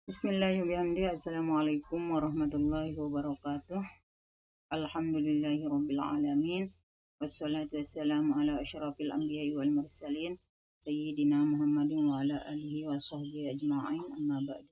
Bismillahirrahmanirrahim. Assalamualaikum warahmatullahi wabarakatuh. Alhamdulillahirabbil alamin. Wassalatu wassalamu ala asyrafil anbiya'i wal mursalin sayyidina Muhammadin wa ala alihi wa sahbihi ajma'in. Amma ba'du.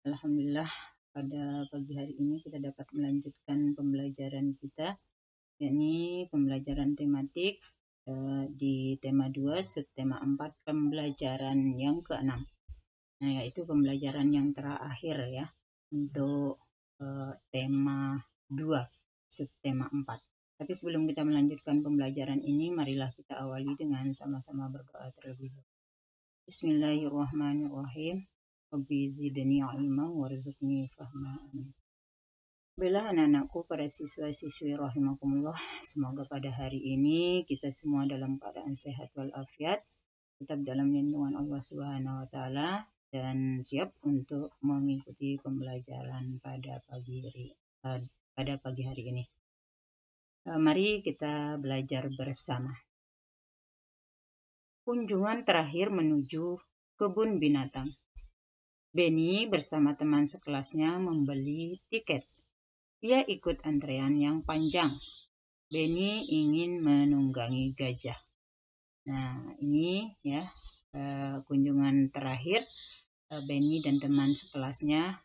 Alhamdulillah, pada pagi hari ini kita dapat melanjutkan pembelajaran kita, yakni pembelajaran tematik di tema 2, subtema 4, pembelajaran yang ke-6. Nah, yaitu pembelajaran yang terakhir ya untuk tema 2, subtema 4. Tapi sebelum kita melanjutkan pembelajaran ini, marilah kita awali dengan sama-sama berdoa terlebih dahulu. Bismillahirrahmanirrahim. Rabbi zidni ilma warzuqni fahma. Baiklah anak-anakku, para siswa-siswi rahimakumullah, semoga pada hari ini kita semua dalam keadaan sehat walafiat, tetap dalam lindungan Allah Subhanahu wa taala, dan siap untuk mengikuti pembelajaran pada pagi hari ini. Mari kita belajar bersama. Kunjungan terakhir menuju kebun binatang. Benny bersama teman sekelasnya membeli tiket. Ia ikut antrean yang panjang. Benny ingin menunggangi gajah. Nah, ini ya kunjungan terakhir Benny dan teman sekelasnya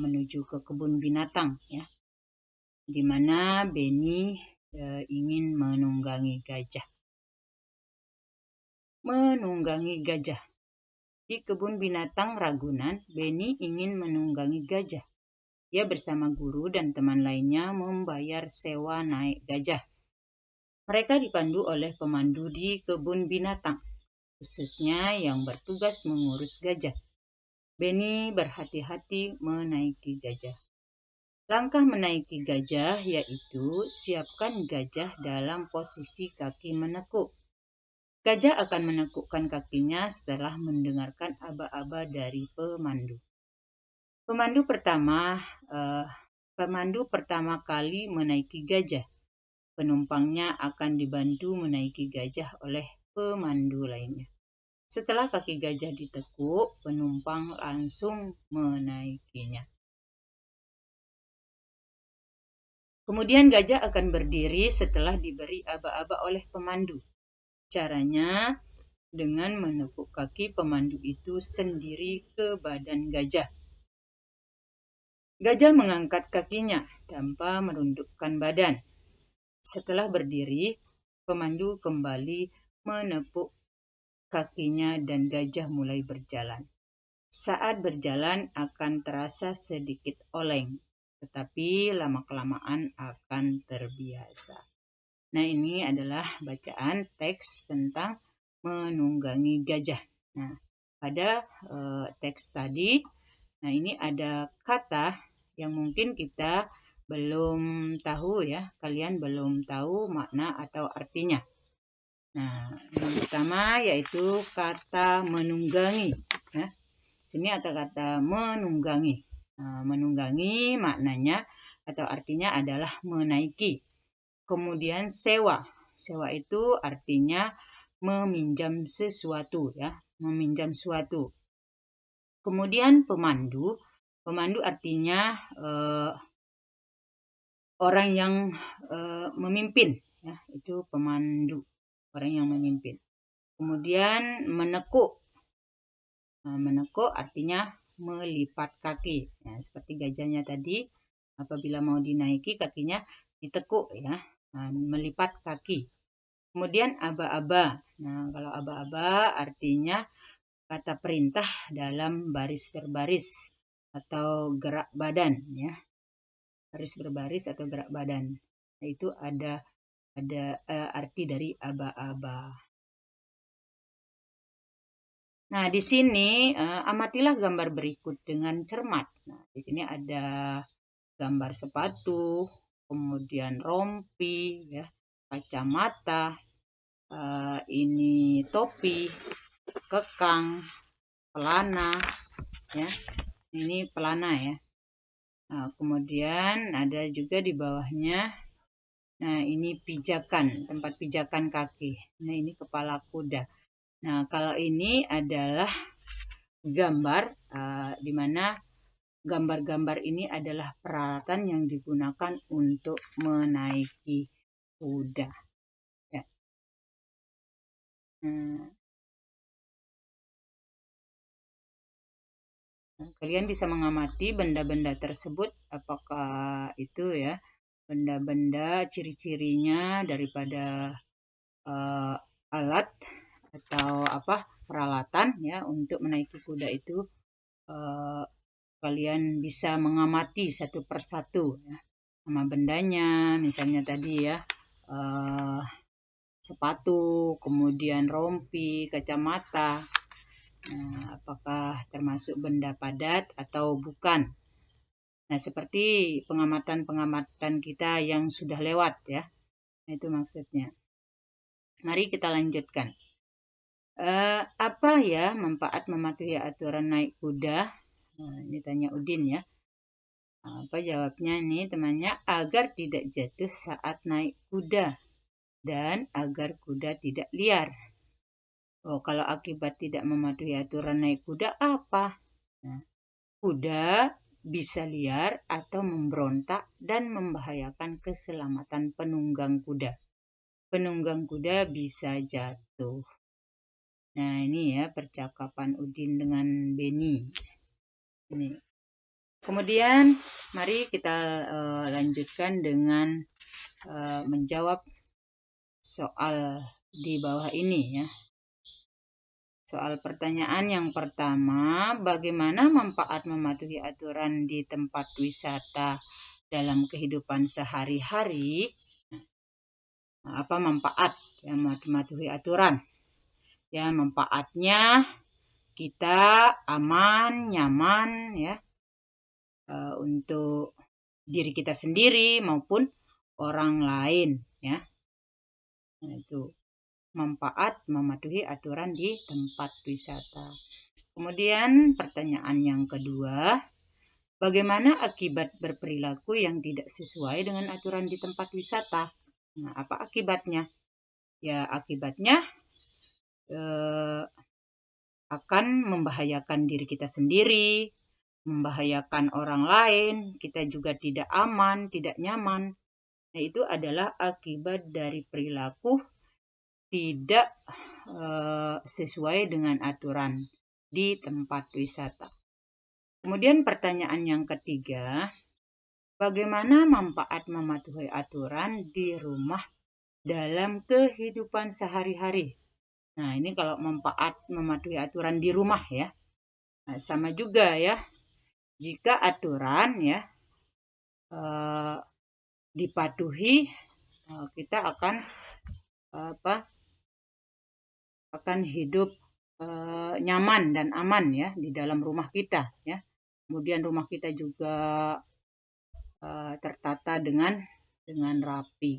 menuju ke kebun binatang ya, di mana Benny ingin menunggangi gajah. Menunggangi gajah. Di kebun binatang Ragunan, Benny ingin menunggangi gajah. Ia bersama guru dan teman lainnya membayar sewa naik gajah. Mereka dipandu oleh pemandu di kebun binatang, khususnya yang bertugas mengurus gajah. Benny berhati-hati menaiki gajah. Langkah menaiki gajah yaitu siapkan gajah dalam posisi kaki menekuk. Gajah akan menekukkan kakinya setelah mendengarkan aba-aba dari pemandu. Pemandu pertama kali menaiki gajah. Penumpangnya akan dibantu menaiki gajah oleh pemandu lainnya. Setelah kaki gajah ditekuk, penumpang langsung menaikinya. Kemudian gajah akan berdiri setelah diberi aba-aba oleh pemandu. Caranya dengan menepuk kaki pemandu itu sendiri ke badan gajah. Gajah mengangkat kakinya tanpa menundukkan badan. Setelah berdiri, pemandu kembali menepuk kakinya dan gajah mulai berjalan. Saat berjalan akan terasa sedikit oleng, tetapi lama-kelamaan akan terbiasa. Nah, ini adalah bacaan teks tentang menunggangi gajah. Nah, pada teks tadi, nah ini ada kata yang mungkin kita belum tahu ya, kalian belum tahu makna atau artinya. Nah, yang pertama yaitu kata menunggangi. Ya. Sini ada kata menunggangi. Nah, menunggangi maknanya atau artinya adalah menaiki. Kemudian sewa. Sewa itu artinya meminjam sesuatu ya, meminjam suatu. Kemudian pemandu. Pemandu artinya orang yang memimpin ya, itu pemandu. Orang yang memimpin. Kemudian menekuk. Nah, menekuk artinya melipat kaki. Nah, seperti gajahnya tadi, apabila mau dinaiki kakinya ditekuk ya, nah, melipat kaki. Kemudian aba-aba. Nah, kalau aba-aba artinya kata perintah dalam baris berbaris atau gerak badan ya. Baris berbaris atau gerak badan. Nah, itu ada arti dari aba-aba. Nah, di sini amatilah gambar berikut dengan cermat. Nah, di sini ada gambar sepatu, kemudian rompi, ya, kacamata, ini topi, kekang, pelana, ya. Ini pelana ya. Nah, kemudian ada juga di bawahnya. Nah, ini pijakan, tempat pijakan kaki. Nah, ini kepala kuda. Nah, kalau ini adalah gambar, di mana gambar-gambar ini adalah peralatan yang digunakan untuk menaiki kuda. Ya. Kalian bisa mengamati benda-benda tersebut, apakah itu ya benda-benda ciri-cirinya daripada alat atau peralatan ya untuk menaiki kuda itu. Kalian bisa mengamati satu persatu ya, sama bendanya, misalnya tadi ya sepatu, kemudian rompi, kacamata. Nah, apakah termasuk benda padat atau bukan? Nah, seperti pengamatan-pengamatan kita yang sudah lewat ya. Nah, itu maksudnya. Mari kita lanjutkan. Apa ya manfaat mematuhi aturan naik kuda? Nah, ini tanya Udin ya. Apa jawabnya nih temannya? Agar tidak jatuh saat naik kuda dan agar kuda tidak liar. Oh, kalau akibat tidak mematuhi aturan naik kuda apa? Nah, kuda bisa liar atau memberontak dan membahayakan keselamatan penunggang kuda. Penunggang kuda bisa jatuh. Nah, ini ya percakapan Udin dengan Beni. Ini. Kemudian mari kita lanjutkan dengan menjawab soal di bawah ini ya. Soal pertanyaan yang pertama, bagaimana manfaat mematuhi aturan di tempat wisata dalam kehidupan sehari-hari? Apa manfaat yang mematuhi aturan? Ya, manfaatnya kita aman, nyaman ya untuk diri kita sendiri maupun orang lain ya. Nah, itu manfaat mematuhi aturan di tempat wisata. Kemudian pertanyaan yang kedua, bagaimana akibat berperilaku yang tidak sesuai dengan aturan di tempat wisata? Nah, apa akibatnya? Ya, akibatnya akan membahayakan diri kita sendiri, membahayakan orang lain, kita juga tidak aman, tidak nyaman. Nah, itu adalah akibat dari perilaku tidak sesuai dengan aturan di tempat wisata. Kemudian pertanyaan yang ketiga, bagaimana manfaat mematuhi aturan di rumah dalam kehidupan sehari-hari? Nah, ini kalau manfaat mematuhi aturan di rumah ya. Nah, sama juga ya. Jika aturan ya dipatuhi, kita akan hidup nyaman dan aman ya di dalam rumah kita ya. Kemudian rumah kita juga tertata dengan rapi.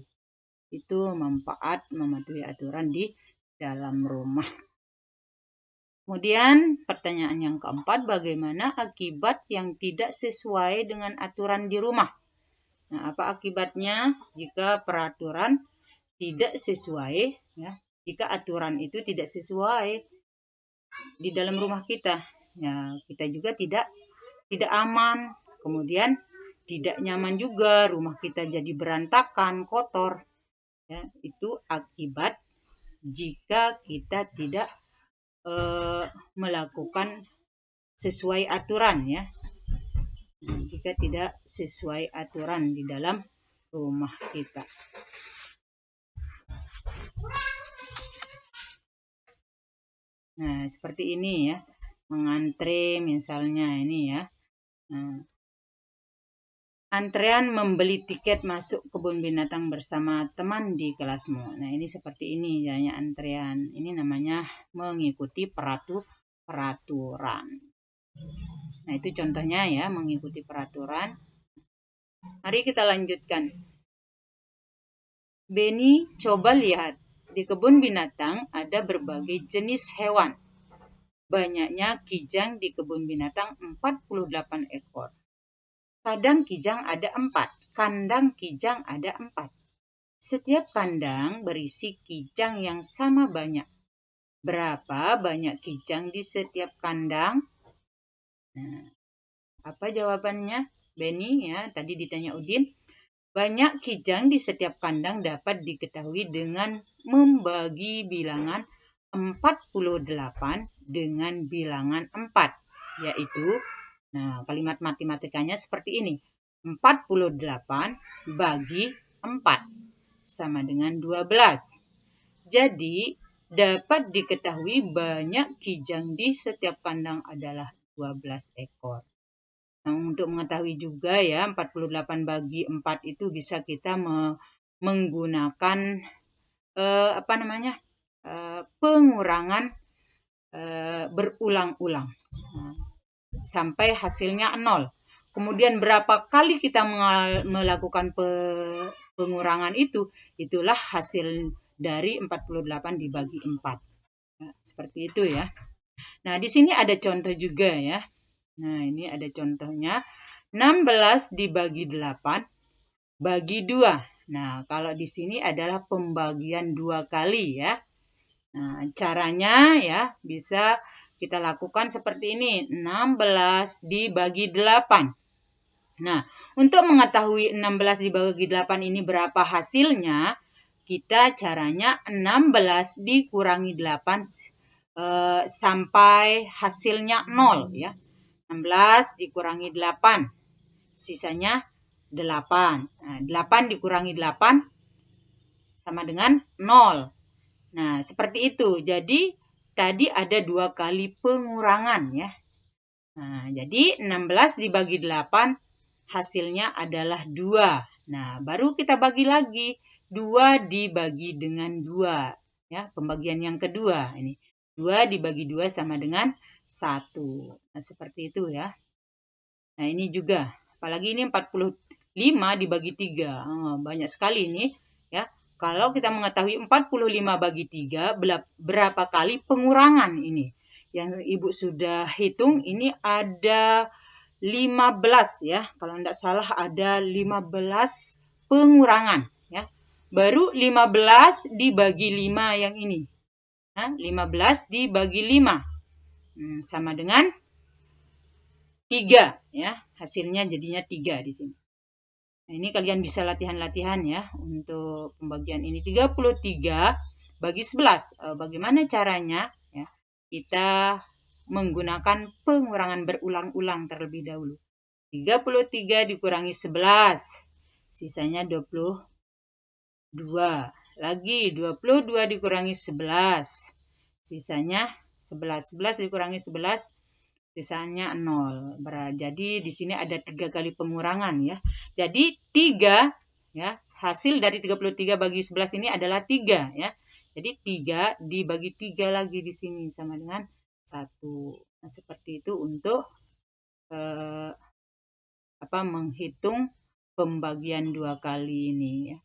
Itu manfaat mematuhi aturan di dalam rumah. Kemudian pertanyaan yang keempat, bagaimana akibat yang tidak sesuai dengan aturan di rumah? Nah, apa akibatnya jika peraturan tidak sesuai ya? Jika aturan itu tidak sesuai di dalam rumah kita, ya kita juga tidak aman, kemudian tidak nyaman juga, rumah kita jadi berantakan, kotor. Ya, itu akibat jika kita tidak melakukan sesuai aturan ya. Jika tidak sesuai aturan di dalam rumah kita. Nah, seperti ini ya. Mengantre misalnya ini ya. Nah, antrean membeli tiket masuk kebun binatang bersama teman di kelasmu. Nah, ini seperti ini jalannya antrean. Ini namanya mengikuti peraturan. Nah, itu contohnya ya, mengikuti peraturan. Mari kita lanjutkan. Beni, coba lihat. Di kebun binatang ada berbagai jenis hewan. Banyaknya kijang di kebun binatang 48 ekor. Kandang kijang ada 4. Kandang kijang ada 4. Setiap kandang berisi kijang yang sama banyak. Berapa banyak kijang di setiap kandang? Nah, apa jawabannya, Beni? Ya, tadi ditanya Udin. Banyak kijang di setiap kandang dapat diketahui dengan membagi bilangan 48 dengan bilangan 4, yaitu, nah, kalimat matematikanya seperti ini. 48 bagi 4 sama dengan 12. Jadi, dapat diketahui banyak kijang di setiap kandang adalah 12 ekor. Nah, untuk mengetahui juga ya, 48 bagi 4 itu bisa kita menggunakan pengurangan berulang-ulang. Nah, sampai hasilnya 0. Kemudian berapa kali kita melakukan pengurangan itu, itulah hasil dari 48 dibagi 4. Nah, seperti itu ya. Nah, di sini ada contoh juga ya. Nah, ini ada contohnya. 16 dibagi 8 bagi 2. Nah, kalau di sini adalah pembagian 2 kali ya. Nah, caranya ya bisa kita lakukan seperti ini. 16 dibagi 8. Nah, untuk mengetahui 16 dibagi 8 ini berapa hasilnya, kita caranya 16 dikurangi 8 sampai hasilnya 0 ya. 16 dikurangi 8, sisanya 8. Nah, 8 dikurangi 8 sama dengan 0. Nah, seperti itu. Jadi, tadi ada 2 kali pengurangan ya. Nah, jadi 16 dibagi 8 hasilnya adalah 2. Nah, baru kita bagi lagi. 2 dibagi dengan 2. Ya, pembagian yang kedua ini. 2 dibagi 2 sama dengan 1. Nah, seperti itu ya. Nah, ini juga. Apalagi ini 45 dibagi 3. Banyak sekali ini ya. Kalau kita mengetahui 45 bagi 3, berapa kali pengurangan ini? Yang Ibu sudah hitung ini ada 15 ya. Kalau tidak salah ada 15 pengurangan ya. Baru 15 dibagi 5 yang ini. Nah, 15 dibagi 5 sama dengan 3 ya. Hasilnya jadinya 3 di sini. Nah, ini kalian bisa latihan-latihan ya untuk pembagian ini. 33 bagi 11. Bagaimana caranya? Ya, kita menggunakan pengurangan berulang-ulang terlebih dahulu. 33 dikurangi 11. Sisanya 22. Lagi 22 dikurangi 11. Sisanya 11. 11 dikurangi 11. Sisanya 0. Jadi di sini ada 3 kali pengurangan ya. Jadi 3 ya, hasil dari 33 bagi 11 ini adalah 3 ya. Jadi 3 dibagi 3 lagi di sini sama dengan 1. Nah, seperti itu untuk menghitung pembagian 2 kali ini ya.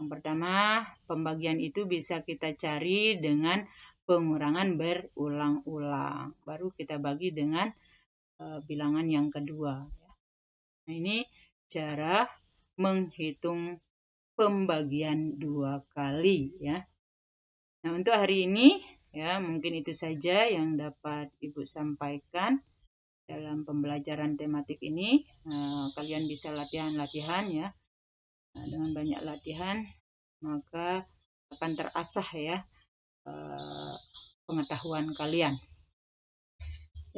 Yang pertama, pembagian itu bisa kita cari dengan pengurangan berulang-ulang. Baru kita bagi dengan bilangan yang kedua. Nah, ini cara menghitung pembagian 2 kali ya. Nah, untuk hari ini ya mungkin itu saja yang dapat Ibu sampaikan dalam pembelajaran tematik ini. Kalian bisa latihan-latihan ya. Nah, dengan banyak latihan maka akan terasah ya pengetahuan kalian.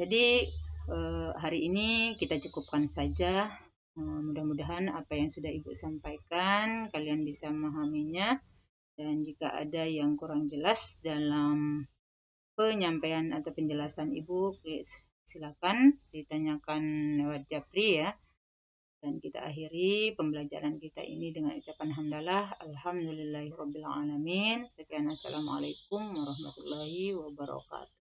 Jadi hari ini kita cukupkan saja. Mudah-mudahan apa yang sudah Ibu sampaikan kalian bisa memahaminya, dan jika ada yang kurang jelas dalam penyampaian atau penjelasan Ibu, silakan ditanyakan lewat Japri ya. Dan kita akhiri pembelajaran kita ini dengan ucapan hamdalah, alhamdulillahirabbil alamin. Sekian, assalamualaikum warahmatullahi wabarakatuh.